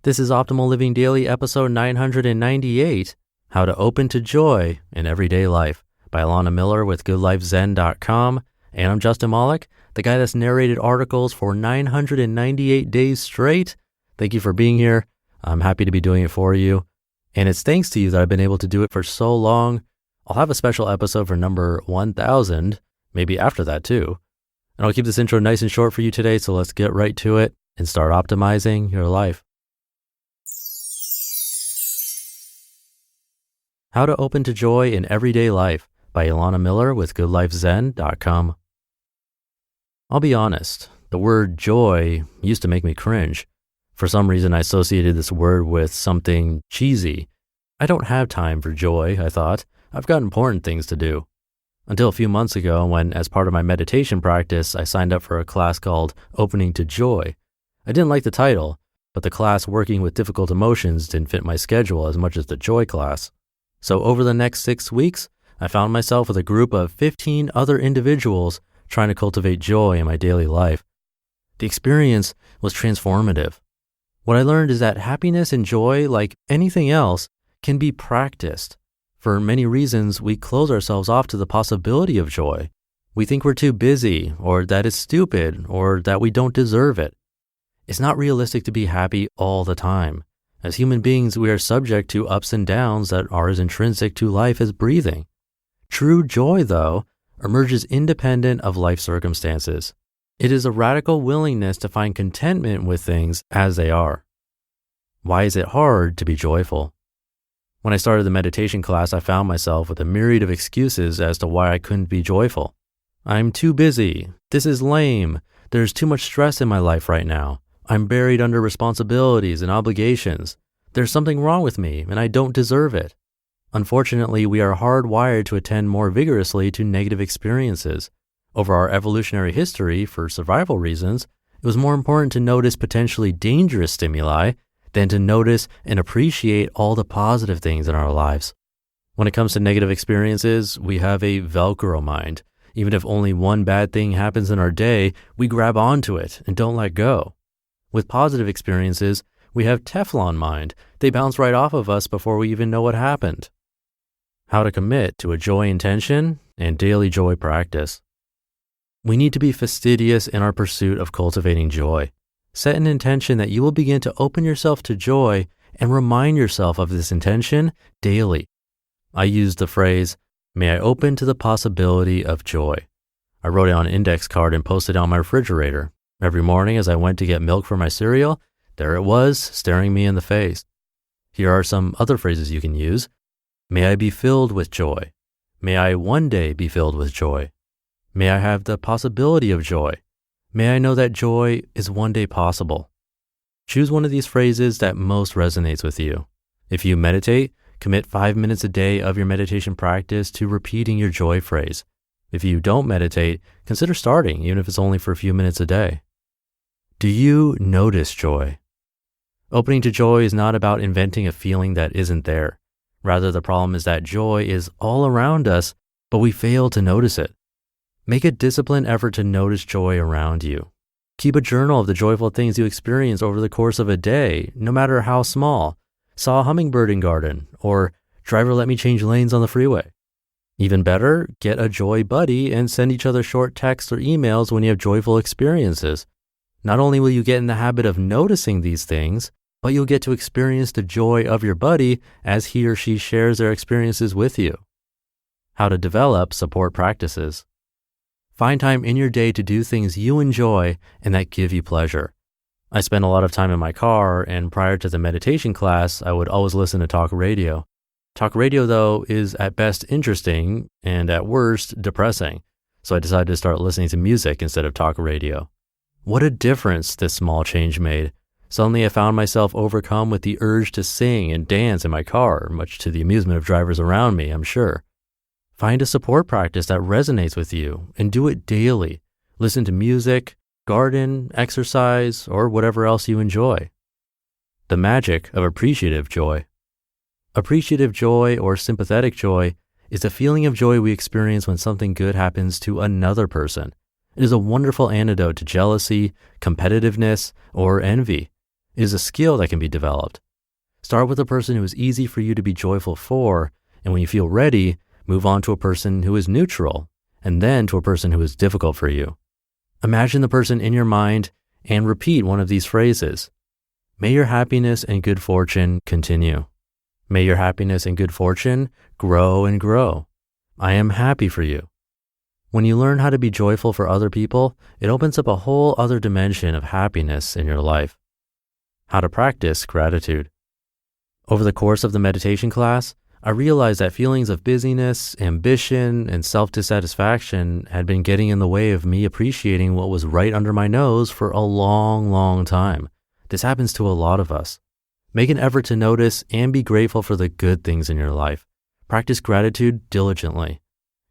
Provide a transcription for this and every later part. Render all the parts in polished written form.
This is Optimal Living Daily, episode 998, How to Open to Joy in Everyday Life, by Elana Miller with goodlifezen.com. And I'm Justin Malik, the guy that's narrated articles for 998 days straight. Thank you for being here. I'm happy to be doing it for you. And it's thanks to you that I've been able to do it for so long. I'll have a special episode for number 1000, maybe after that too. And I'll keep this intro nice and short for you today, so let's get right to it and start optimizing your life. How to Open to Joy in Everyday Life, by Elana Miller with goodlifezen.com. I'll be honest, the word joy used to make me cringe. For some reason, I associated this word with something cheesy. I don't have time for joy, I thought. I've got important things to do. Until a few months ago when, as part of my meditation practice, I signed up for a class called Opening to Joy. I didn't like the title, but the class working with difficult emotions didn't fit my schedule as much as the joy class. So over the next 6 weeks, I found myself with a group of 15 other individuals trying to cultivate joy in my daily life. The experience was transformative. What I learned is that happiness and joy, like anything else, can be practiced. For many reasons, we close ourselves off to the possibility of joy. We think we're too busy, or that it's stupid, or that we don't deserve it. It's not realistic to be happy all the time. As human beings, we are subject to ups and downs that are as intrinsic to life as breathing. True joy, though, emerges independent of life circumstances. It is a radical willingness to find contentment with things as they are. Why is it hard to be joyful? When I started the meditation class, I found myself with a myriad of excuses as to why I couldn't be joyful. I'm too busy. This is lame. There's too much stress in my life right now. I'm buried under responsibilities and obligations. There's something wrong with me, and I don't deserve it. Unfortunately, we are hardwired to attend more vigorously to negative experiences. Over our evolutionary history, for survival reasons, it was more important to notice potentially dangerous stimuli than to notice and appreciate all the positive things in our lives. When it comes to negative experiences, we have a Velcro mind. Even if only one bad thing happens in our day, we grab onto it and don't let go. With positive experiences, we have Teflon mind. They bounce right off of us before we even know what happened. How to commit to a joy intention and daily joy practice. We need to be fastidious in our pursuit of cultivating joy. Set an intention that you will begin to open yourself to joy and remind yourself of this intention daily. I used the phrase, "May I open to the possibility of joy." I wrote it on an index card and posted it on my refrigerator. Every morning as I went to get milk for my cereal, there it was, staring me in the face. Here are some other phrases you can use. May I be filled with joy. May I one day be filled with joy. May I have the possibility of joy. May I know that joy is one day possible. Choose one of these phrases that most resonates with you. If you meditate, commit 5 minutes a day of your meditation practice to repeating your joy phrase. If you don't meditate, consider starting, even if it's only for a few minutes a day. Do you notice joy? Opening to joy is not about inventing a feeling that isn't there. Rather, the problem is that joy is all around us, but we fail to notice it. Make a disciplined effort to notice joy around you. Keep a journal of the joyful things you experience over the course of a day, no matter how small. Saw a hummingbird in garden, or driver let me change lanes on the freeway. Even better, get a joy buddy and send each other short texts or emails when you have joyful experiences. Not only will you get in the habit of noticing these things, but you'll get to experience the joy of your buddy as he or she shares their experiences with you. How to develop support practices. Find time in your day to do things you enjoy and that give you pleasure. I spend a lot of time in my car, and prior to the meditation class, I would always listen to talk radio. Talk radio, though, is at best interesting and at worst depressing. So I decided to start listening to music instead of talk radio. What a difference this small change made. Suddenly I found myself overcome with the urge to sing and dance in my car, much to the amusement of drivers around me, I'm sure. Find a support practice that resonates with you and do it daily. Listen to music, garden, exercise, or whatever else you enjoy. The magic of appreciative joy. Appreciative joy or sympathetic joy is a feeling of joy we experience when something good happens to another person. It is a wonderful antidote to jealousy, competitiveness, or envy. It is a skill that can be developed. Start with a person who is easy for you to be joyful for, and when you feel ready, move on to a person who is neutral, and then to a person who is difficult for you. Imagine the person in your mind and repeat one of these phrases. May your happiness and good fortune continue. May your happiness and good fortune grow and grow. I am happy for you. When you learn how to be joyful for other people, it opens up a whole other dimension of happiness in your life. How to practice gratitude. Over the course of the meditation class, I realized that feelings of busyness, ambition, and self-dissatisfaction had been getting in the way of me appreciating what was right under my nose for a long, long time. This happens to a lot of us. Make an effort to notice and be grateful for the good things in your life. Practice gratitude diligently.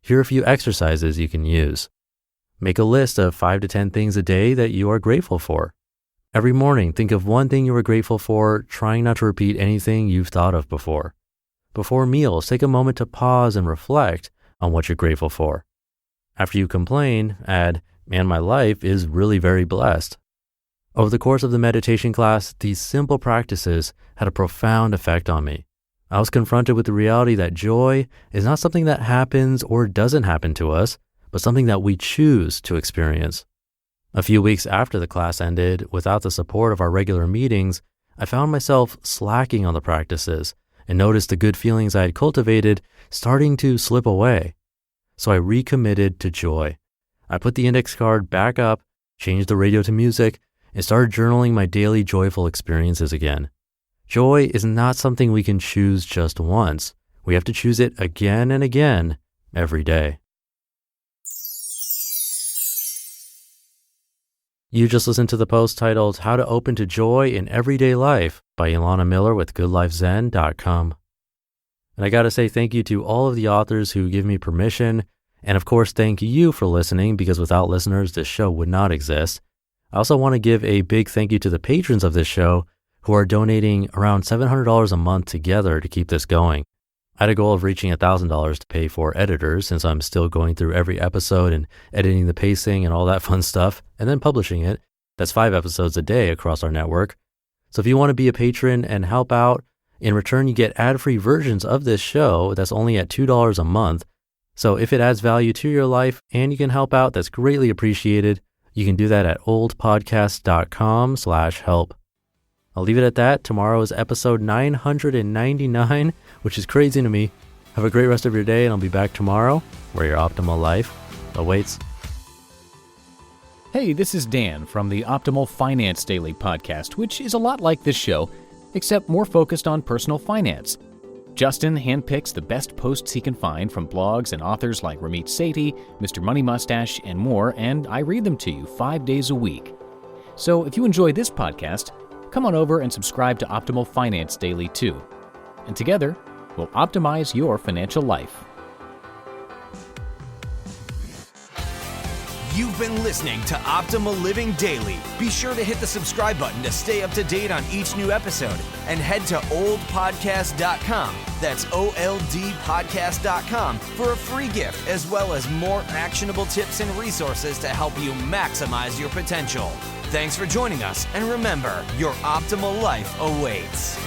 Here are a few exercises you can use. Make a list of 5 to 10 things a day that you are grateful for. Every morning, think of one thing you are grateful for, trying not to repeat anything you've thought of before. Before meals, take a moment to pause and reflect on what you're grateful for. After you complain, add, "Man, my life is really very blessed." Over the course of the meditation class, these simple practices had a profound effect on me. I was confronted with the reality that joy is not something that happens or doesn't happen to us, but something that we choose to experience. A few weeks after the class ended, without the support of our regular meetings, I found myself slacking on the practices and noticed the good feelings I had cultivated starting to slip away. So I recommitted to joy. I put the index card back up, changed the radio to music, and started journaling my daily joyful experiences again. Joy is not something we can choose just once. We have to choose it again and again every day. You just listened to the post titled How to Open to Joy in Everyday Life by Elana Miller with goodlifezen.com. And I got to say thank you to all of the authors who give me permission. And of course, thank you for listening, because without listeners, this show would not exist. I also want to give a big thank you to the patrons of this show who are donating around $700 a month together to keep this going. I had a goal of reaching $1,000 to pay for editors, since I'm still going through every episode and editing the pacing and all that fun stuff, and then publishing it. That's 5 episodes a day across our network. So if you want to be a patron and help out, in return you get ad-free versions of this show that's only at $2 a month. So if it adds value to your life and you can help out, that's greatly appreciated. You can do that at oldpodcast.com/help. I'll leave it at that. Tomorrow is episode 999, which is crazy to me. Have a great rest of your day, and I'll be back tomorrow where your optimal life awaits. Hey, this is Dan from the Optimal Finance Daily podcast, which is a lot like this show, except more focused on personal finance. Justin handpicks the best posts he can find from blogs and authors like Ramit Sethi, Mr. Money Mustache, and more, and I read them to you 5 days a week. So if you enjoy this podcast, come on over and subscribe to Optimal Finance Daily too. And together, we'll optimize your financial life. You've been listening to Optimal Living Daily. Be sure to hit the subscribe button to stay up to date on each new episode, and head to oldpodcast.com, that's OLDpodcast.com, for a free gift as well as more actionable tips and resources to help you maximize your potential. Thanks for joining us, and remember, your optimal life awaits.